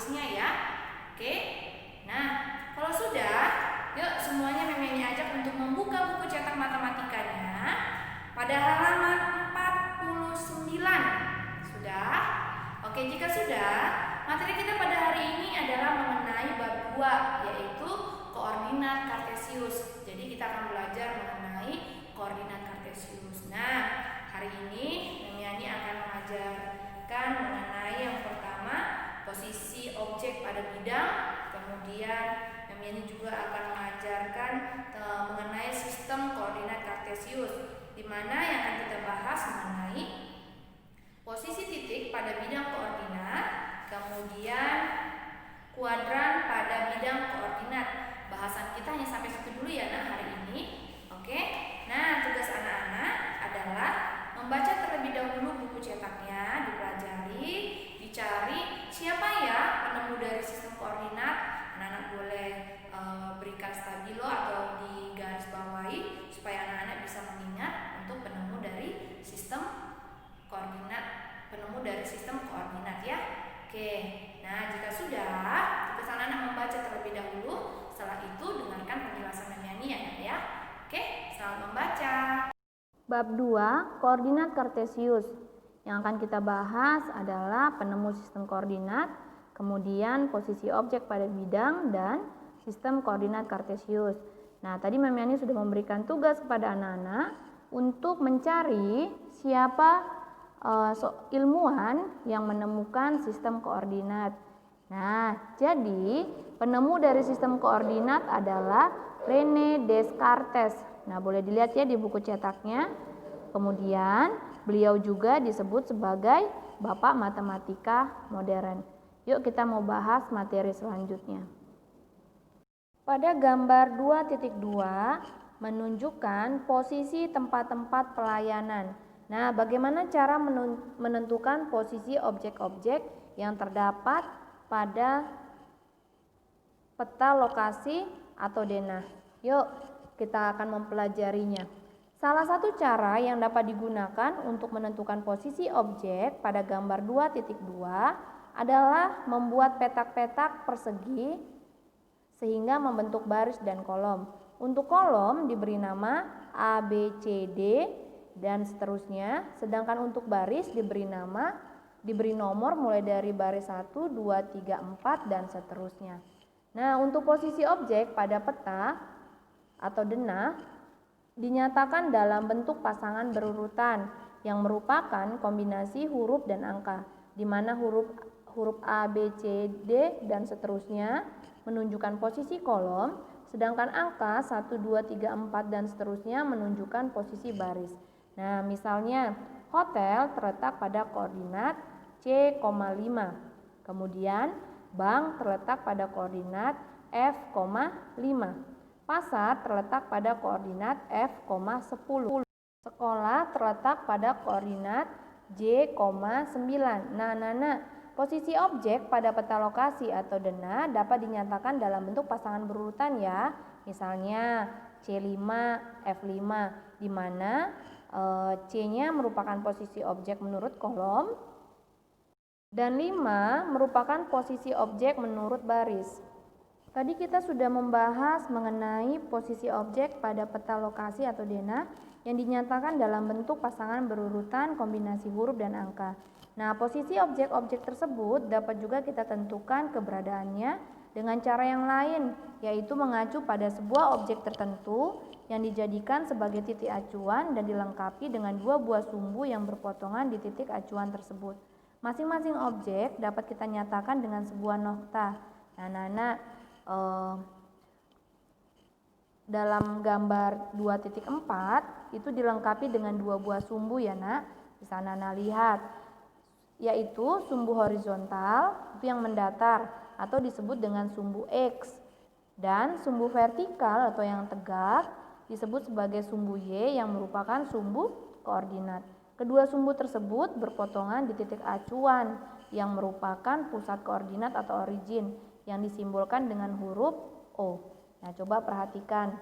tulisnya ya. Oke. Nah, kalau sudah, yuk semuanya Meme ajak untuk membuka buku cetak matematikanya pada halaman 49. Sudah? Oke, jika sudah, materi kita pada hari ini adalah mengenai bab 2, yaitu koordinat kartesius. Jadi kita akan belajar mengenai koordinat kartesius. Nah, hari ini Meme akan mengajarkan mengenai yang pertama, posisi objek pada bidang. Kemudian Meme juga akan mengajarkan mengenai sistem koordinat kartesius, di mana yang akan kita bahas mengenai posisi titik pada bidang koordinat, kemudian kuadran pada bidang koordinat. Bahasan kita hanya sampai situ dulu ya hari ini. Oke. Nah, tugas anak-anak adalah membaca terlebih dahulu buku cetaknya, dipelajari, dicari siapa ya penemu dari sistem koordinat. Anak-anak boleh berikan stabilo atau di garis bawahi supaya anak-anak bisa mengingat untuk penemu dari sistem koordinat, ya. Oke. Nah, jika sudah, tugas anak-anak membaca terlebih dahulu. Setelah itu dengarkan penjelasan Meme ya. Oke, selamat membaca. Bab 2, koordinat kartesius. Yang akan kita bahas adalah penemu sistem koordinat, kemudian posisi objek pada bidang, dan sistem koordinat kartesius. Nah, tadi Meme sudah memberikan tugas kepada anak-anak untuk mencari siapa ilmuwan yang menemukan sistem koordinat. Nah, jadi penemu dari sistem koordinat adalah René Descartes. Nah, boleh dilihat ya di buku cetaknya. Kemudian beliau juga disebut sebagai Bapak Matematika Modern. Yuk kita mau bahas materi selanjutnya. Pada gambar 2.2 menunjukkan posisi tempat-tempat pelayanan. Nah, bagaimana cara menentukan posisi objek-objek yang terdapat pada peta lokasi atau denah? Yuk, kita akan mempelajarinya. Salah satu cara yang dapat digunakan untuk menentukan posisi objek pada gambar 2.2 adalah membuat petak-petak persegi sehingga membentuk baris dan kolom. Untuk kolom diberi nama A, B, C, D, dan seterusnya, sedangkan untuk baris diberi nomor mulai dari baris 1, 2, 3, 4 dan seterusnya. Nah, untuk posisi objek pada peta atau denah dinyatakan dalam bentuk pasangan berurutan yang merupakan kombinasi huruf dan angka, di mana huruf A, B, C, D dan seterusnya menunjukkan posisi kolom, sedangkan angka 1, 2, 3, 4 dan seterusnya menunjukkan posisi baris. Nah, misalnya hotel terletak pada koordinat C,5. Kemudian bank terletak pada koordinat F,5. Pasar terletak pada koordinat F,10. Sekolah terletak pada koordinat J,9. Nah, posisi objek pada peta lokasi atau denah dapat dinyatakan dalam bentuk pasangan berurutan ya. Misalnya C5, F5, di mana C-nya merupakan posisi objek menurut kolom dan 5 merupakan posisi objek menurut baris. Tadi kita sudah membahas mengenai posisi objek pada peta lokasi atau denah yang dinyatakan dalam bentuk pasangan berurutan kombinasi huruf dan angka. Nah, posisi objek-objek tersebut dapat juga kita tentukan keberadaannya dengan cara yang lain, yaitu mengacu pada sebuah objek tertentu yang dijadikan sebagai titik acuan dan dilengkapi dengan 2 buah sumbu yang berpotongan di titik acuan tersebut. Masing-masing objek dapat kita nyatakan dengan sebuah nokta. Nah, dalam gambar 2.4 itu dilengkapi dengan 2 buah sumbu ya nak. Bisa Nana lihat, yaitu sumbu horizontal itu yang mendatar atau disebut dengan sumbu X, dan sumbu vertikal atau yang tegak disebut sebagai sumbu Y yang merupakan sumbu koordinat. Kedua sumbu tersebut berpotongan di titik acuan yang merupakan pusat koordinat atau origin yang disimbolkan dengan huruf O. Nah, coba perhatikan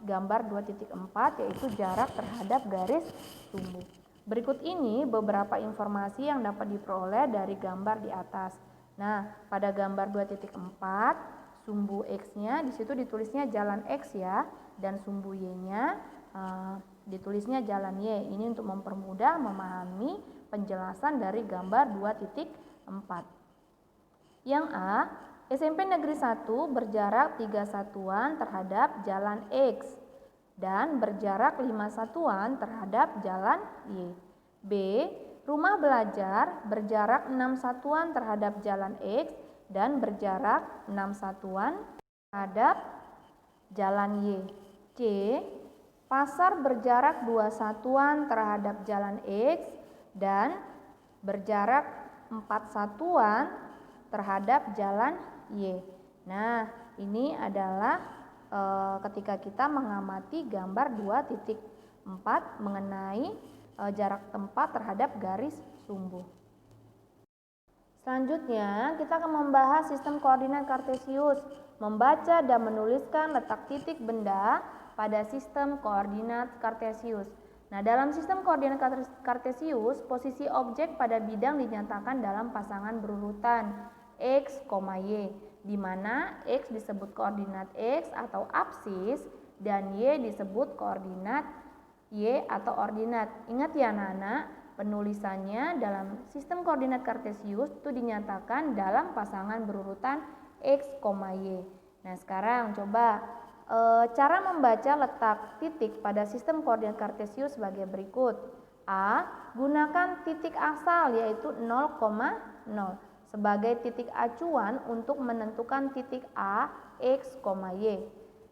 gambar 2.4 yaitu jarak terhadap garis sumbu. Berikut ini beberapa informasi yang dapat diperoleh dari gambar di atas. Nah, pada gambar 2.4 sumbu X-nya di situ ditulisnya jalan X ya, dan sumbu Y-nya ditulisnya jalan Y. Ini untuk mempermudah memahami penjelasan dari gambar 2.4. Yang A, SMP Negeri 1 berjarak 3 satuan terhadap jalan X dan berjarak 5 satuan terhadap jalan Y. B, rumah belajar berjarak 6 satuan terhadap jalan X dan berjarak 6 satuan terhadap jalan Y. C, pasar berjarak 2 satuan terhadap jalan X dan berjarak 4 satuan terhadap jalan Y. Nah, ini adalah ketika kita mengamati gambar 2.4 mengenai jarak tempat terhadap garis sumbu. Selanjutnya, kita akan membahas sistem koordinat kartesius, membaca dan menuliskan letak titik benda pada sistem koordinat kartesius. Nah, dalam sistem koordinat kartesius, posisi objek pada bidang dinyatakan dalam pasangan berurutan X, Y, di mana X disebut koordinat X atau apsis dan Y disebut koordinat Y atau ordinat. Ingat ya anak-anak, penulisannya dalam sistem koordinat kartesius itu dinyatakan dalam pasangan berurutan X, Y. Nah, sekarang coba cara membaca letak titik pada sistem koordinat kartesius sebagai berikut. A, gunakan titik asal yaitu 0,0 sebagai titik acuan untuk menentukan titik A, X, Y.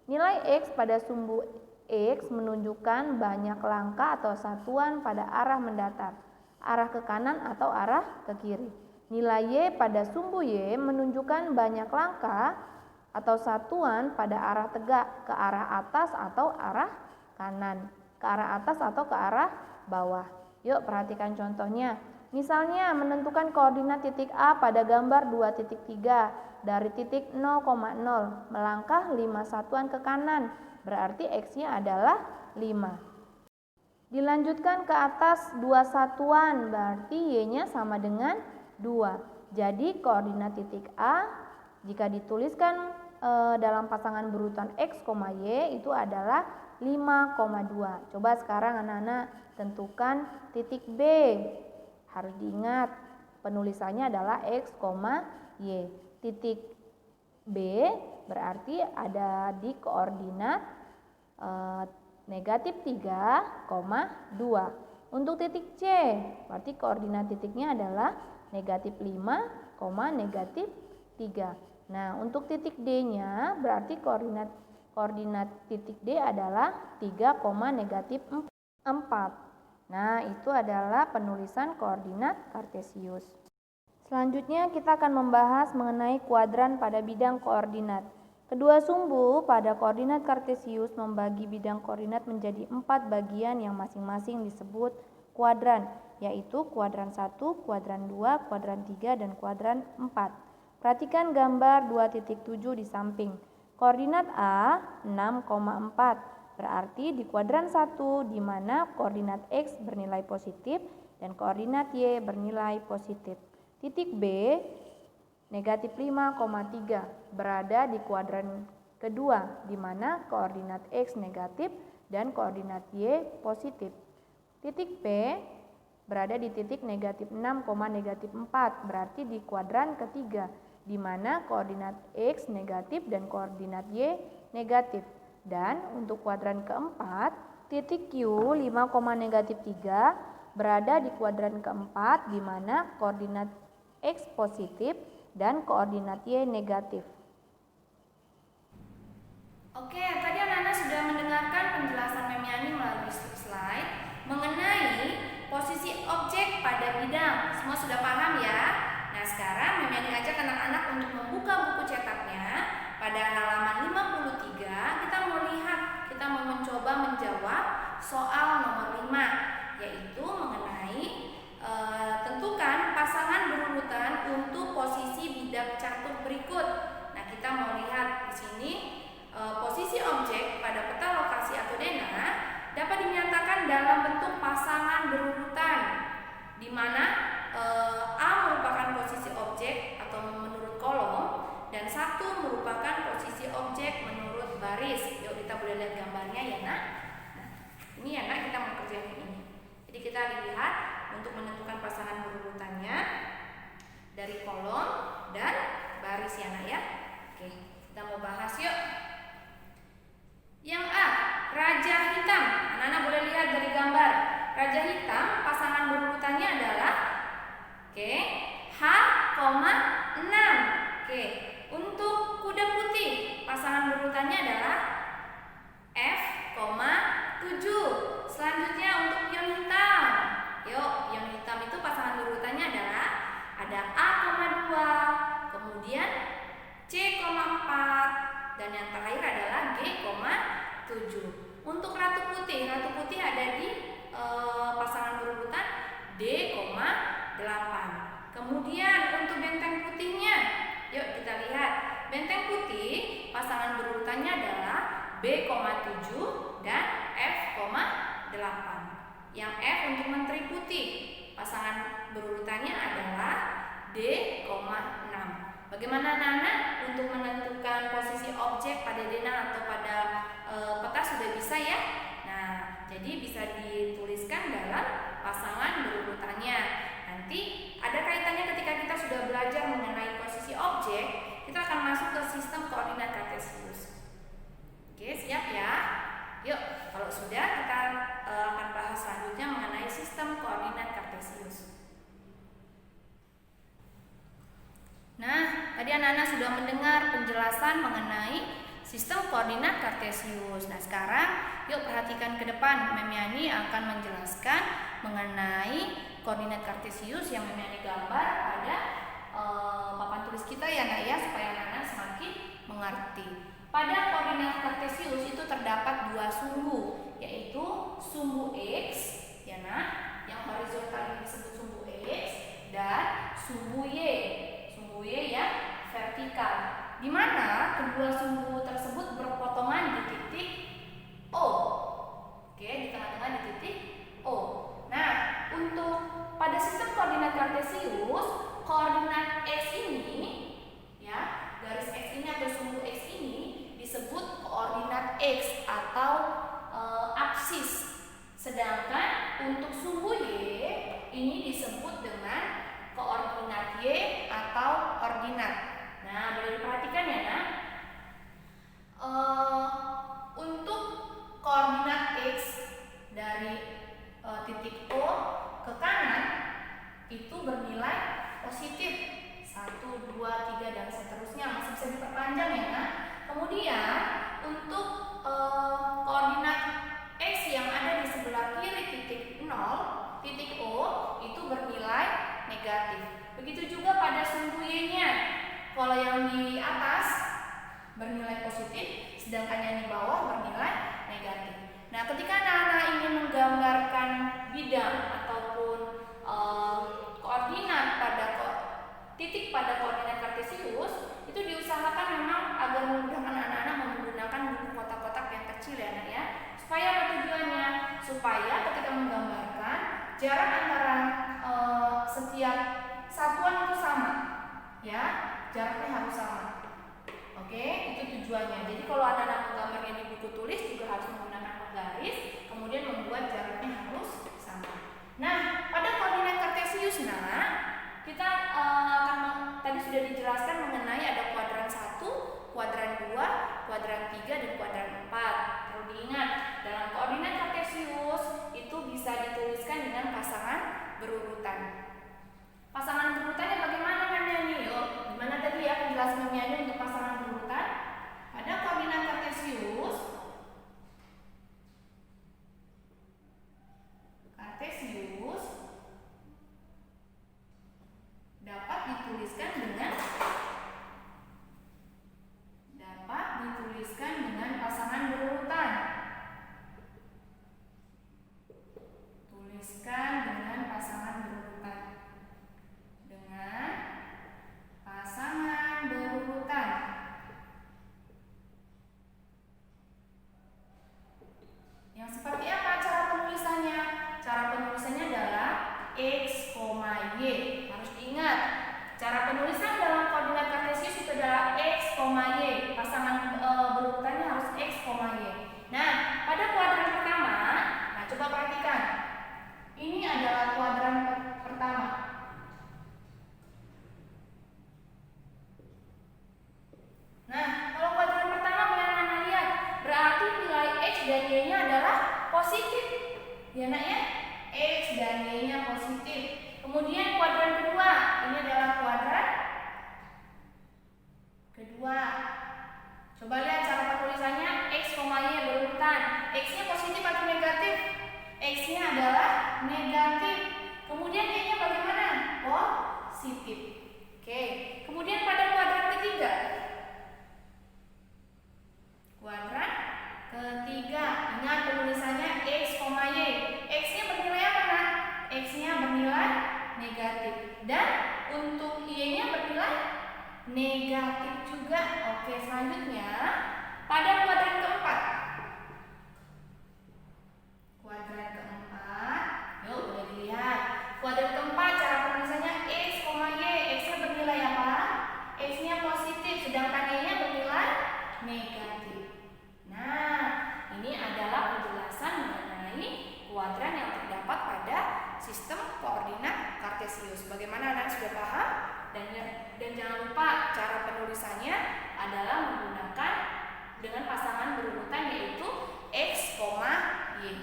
Nilai X pada sumbu X menunjukkan banyak langkah atau satuan pada arah mendatar, arah ke kanan atau arah ke kiri. Nilai Y pada sumbu Y menunjukkan banyak langkah atau satuan pada arah tegak, ke arah atas atau arah kanan, ke arah atas atau ke arah bawah. Yuk perhatikan contohnya. Misalnya menentukan koordinat titik A pada gambar 2.3 dari titik 0,0 melangkah 5 satuan ke kanan, berarti X-nya adalah 5. Dilanjutkan ke atas 2 satuan, berarti Y-nya sama dengan 2. Jadi koordinat titik A jika dituliskan dalam pasangan berurutan X, Y itu adalah 5,2. Coba sekarang anak-anak tentukan titik B. Harus diingat penulisannya adalah X, Y. Titik B berarti ada di koordinat negatif 3,2. Untuk titik C berarti koordinat titiknya adalah negatif 5, negatif 3. Nah, untuk titik D-nya berarti koordinat titik D adalah 3, negatif 4. Nah, itu adalah penulisan koordinat kartesius. Selanjutnya kita akan membahas mengenai kuadran pada bidang koordinat. Kedua sumbu pada koordinat kartesius membagi bidang koordinat menjadi 4 bagian yang masing-masing disebut kuadran, yaitu kuadran 1, kuadran 2, kuadran 3, dan kuadran 4. Perhatikan gambar 2.7 di samping. Koordinat A 6,4. Berarti di kuadran 1 di mana koordinat X bernilai positif dan koordinat Y bernilai positif. Titik B negatif 5,3 berada di kuadran kedua di mana koordinat X negatif dan koordinat Y positif. Titik P berada di titik negatif 6, negatif 4 berarti di kuadran ketiga di mana koordinat X negatif dan koordinat Y negatif. Dan untuk kuadran keempat, titik Q 5, negatif 3 berada di kuadran keempat di mana koordinat X positif dan koordinat Y negatif. Oke, tadi anak-anak sudah mendengarkan penjelasan Mem Yani melalui slide mengenai posisi objek pada bidang. Semua sudah paham ya? Nah, sekarang Mem Yani ajak anak-anak untuk membuka buku cetaknya pada halaman 53. Kita mau mencoba menjawab soal nomor 5, yaitu mengenai tentukan pasangan berurutan untuk posisi bidang catur berikut. Nah, kita mau lihat di sini posisi objek pada peta lokasi atau denah dapat dinyatakan dalam bentuk pasangan berurutan, di mana A merupakan posisi objek atau ditulis ya nak ya. Oke, kita mau bahas yuk. Yang A, raja hitam. Anak-anak boleh lihat dari gambar. Raja hitam pasangan berurutannya adalah H,6. Oke, untuk kuda putih pasangan berurutannya adalah F,7. Selanjutnya untuk pion hitam. Yuk, pion hitam itu pasangan berurutannya adalah ada A,2, kemudian C,4, dan yang terakhir adalah G,7. Untuk ratu putih ada di pasangan berurutan D,8. Kemudian untuk benteng putihnya, yuk kita lihat. Benteng putih pasangan berurutannya adalah B,7 dan F,8. Yang F untuk menteri putih pasangan berurutannya adalah D,6. Bagaimana anak-anak untuk menentukan posisi objek pada denah atau pada peta sudah bisa ya? Nah, jadi bisa dituliskan dalam pasangan berurutannya. Nanti ada kaitannya ketika kita sudah belajar mengenai posisi objek, kita akan masuk ke sistem koordinat kartesius. Oke, siap ya? Yuk, kalau sudah kita akan bahas selanjutnya mengenai sistem koordinat kartesius. Nah, tadi anak-anak sudah mendengar penjelasan mengenai sistem koordinat kartesius. Nah, sekarang yuk perhatikan ke depan. Mem Yani akan menjelaskan mengenai koordinat kartesius yang Mem Yani gambar pada papan tulis kita ya nak ya, supaya anak-anak semakin mengerti. Pada koordinat kartesius itu terdapat dua sumbu, yaitu sumbu X ya nak, yang horizontal ini disebut sumbu X, dan sumbu Y yang vertikal, di mana kedua sumbu tersebut berpotongan di titik O. Oke, di tengah-tengah di titik O. Nah, untuk pada sistem koordinat kartesius, koordinat X ini ya, garis X ini atau sumbu X ini disebut koordinat X atau aksis. Sedangkan untuk sumbu Y ini disebut dengan koordinat Y atau ordinat. Nah, boleh diperhatikan ya nak. Untuk koordinat X dari titik O ke kanan itu bernilai positif 1, 2, 3 dan seterusnya, masih bisa diperpanjang ya nak. Kemudian untuk koordinat X yang ada di sebelah kiri titik 0, titik O itu bernilai negatif. Begitu juga pada sumbu Y-nya. Kalau yang di atas bernilai positif, sedangkan yang di bawah bernilai negatif. Nah, ketika anak-anak ingin menggambarkan bidang ataupun koordinat pada titik pada koordinat kartesius, itu diusahakan memang agar memudahkan anak-anak menggunakan buku kotak-kotak yang kecil ya nak ya. Supaya apa tujuannya? Supaya ketika menggambarkan jarak antara setiap satuan itu sama, ya, jaraknya harus sama. Oke, itu tujuannya. Jadi kalau anak-anak menggambarnya di buku tulis juga harus menggunakan penggaris, kemudian membuat jaraknya harus sama. Nah, pada koordinat kartesius nah, kita tadi sudah dijelaskan mengenai ada kuadran 1, kuadran 2, kuadran 3 dan kuadran 4. Perlu diingat, dalam koordinat kartesius itu bisa dituliskan dengan pasangan berurutan. Pasangan berurutannya bagaimana Mem Yani? Yuk, gimana tadi ya penjelasan Mem Yani untuk pasangan berurutan? Pada koordinat kartesius dapat dituliskan dengan pasangan berurutan. Tuliskan dengan pasangan berurutan. Dengan pasangan berurutan. adalah negatif. Kemudian Y-nya bagaimana? Positif. Oke. Kemudian pada kuadran ketiga. Kuadran ketiga. Ingat penulisannya X, Y. X-nya bernilai apa, Nak? X-nya bernilai negatif. Dan untuk Y-nya bernilai negatif juga. Oke, selanjutnya pada kuadran keempat. Kuadran keempat, yuk boleh dilihat. Kuadran keempat cara penulisannya X, Y. X-nya bernilai apa? X-nya positif, sedangkan Y-nya bernilai negatif. Nah, ini adalah penjelasan mengenai kuadran yang terdapat pada sistem koordinat kartesius. Bagaimana anak sudah paham? Dan jangan lupa cara penulisannya adalah menggunakan dengan pasangan berurutan yaitu X, Y.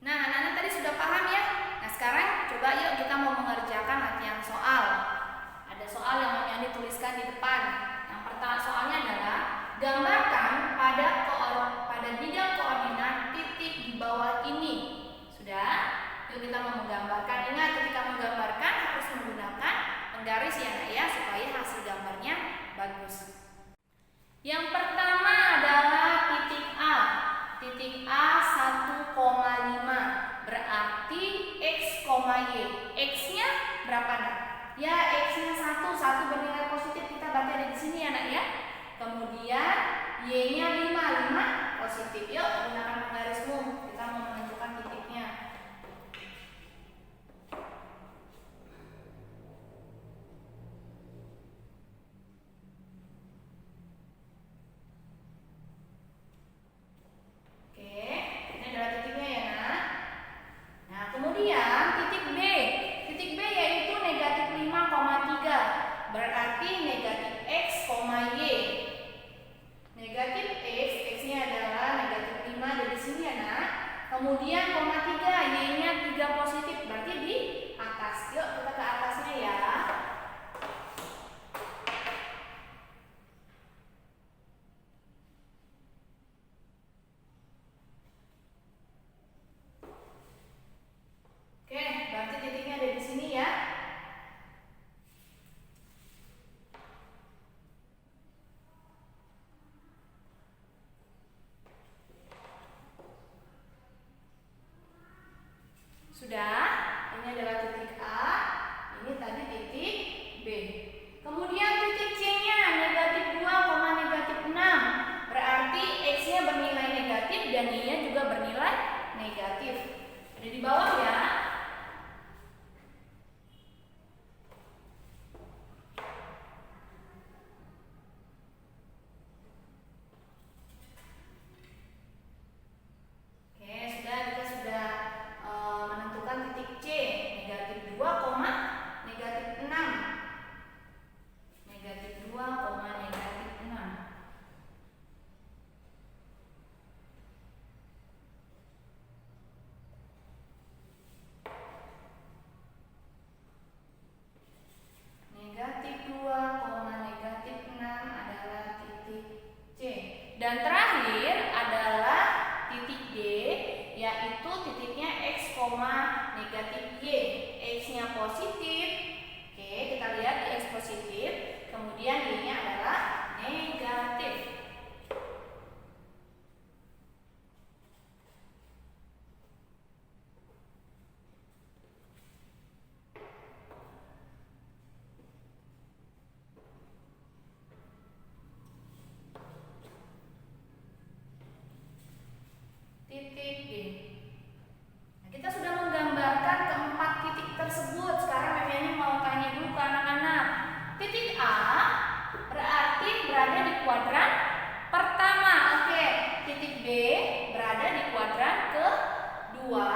Nah, anak-anak tadi sudah paham ya? Nah, sekarang coba yuk kita mau mengerjakan latihan soal. Ada soal yang mau Nyandi tuliskan di depan. Yang pertama soalnya adalah gambarkan pada bidang koordinat titik di bawah ini. Sudah? Yuk kita mau menggambarkan. Ingat ketika menggambarkan harus menggunakan penggaris ya Nak ya, supaya hasil gambarnya bagus. Yang pertama adalah titik A. Titik A 1,5 berarti X, Y. X-nya berapa Nak? Ya, X-nya 1 bernilai positif, kita baca ada di sini ya Nak ya. Kemudian Y-nya 5 positif. Yuk gunakan penggarismu, kita mau menentukan titiknya. Kemudian koma 3, Y-nya 3 positif, berarti di atas. Yuk kita ke atasnya ya. Oke, berarti titiknya ada di sini ya. Sudah, ini adalah titik A, ini tadi titik B. Kemudian titik C-nya negatif 2, negatif 6. Berarti X-nya bernilai negatif dan Y-nya juga bernilai negatif. Ada di bawah ya. Dan terakhir adalah titik D, yaitu titiknya X, negatif Y. X-nya positif. Oke, kita lihat di X positif. Kemudian Y-nya adalah negatif. Titik D. Nah, kita sudah menggambarkan keempat titik tersebut. Sekarang Memi mau tanya dulu ke anak-anak. Titik A berarti berada di kuadran pertama. Oke, titik B berada di kuadran kedua.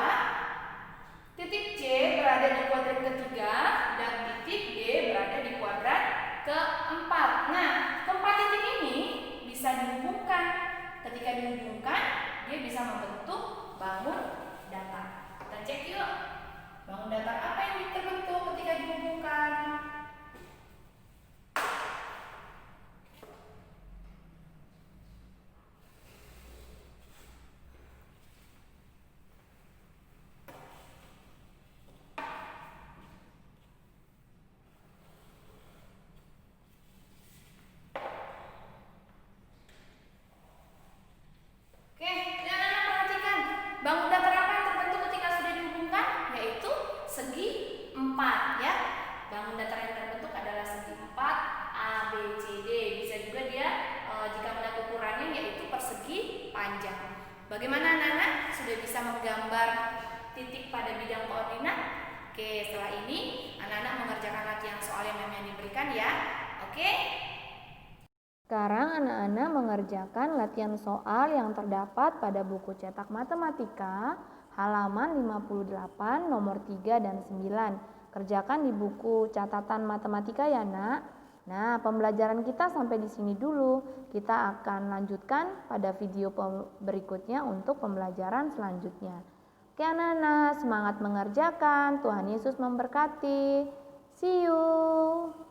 Titik C berada di kuadran ketiga dan titik D berada di kuadran keempat. Nah, keempat titik ini bisa dihubungkan. Ketika dihubungkan, dia bisa membentuk bangun datar. Kita cek yuk. Bangun datar apa yang terbentuk ketika dihubungkan? Bagaimana anak-anak? Sudah bisa menggambar titik pada bidang koordinat? Oke, setelah ini anak-anak mengerjakan latihan soal yang diberikan ya. Oke? Sekarang anak-anak mengerjakan latihan soal yang terdapat pada buku cetak matematika halaman 58 nomor 3 dan 9. Kerjakan di buku catatan matematika ya, Nak. Nah, pembelajaran kita sampai di sini dulu. Kita akan lanjutkan pada video berikutnya untuk pembelajaran selanjutnya. Oke anak-anak, semangat mengerjakan. Tuhan Yesus memberkati. See you.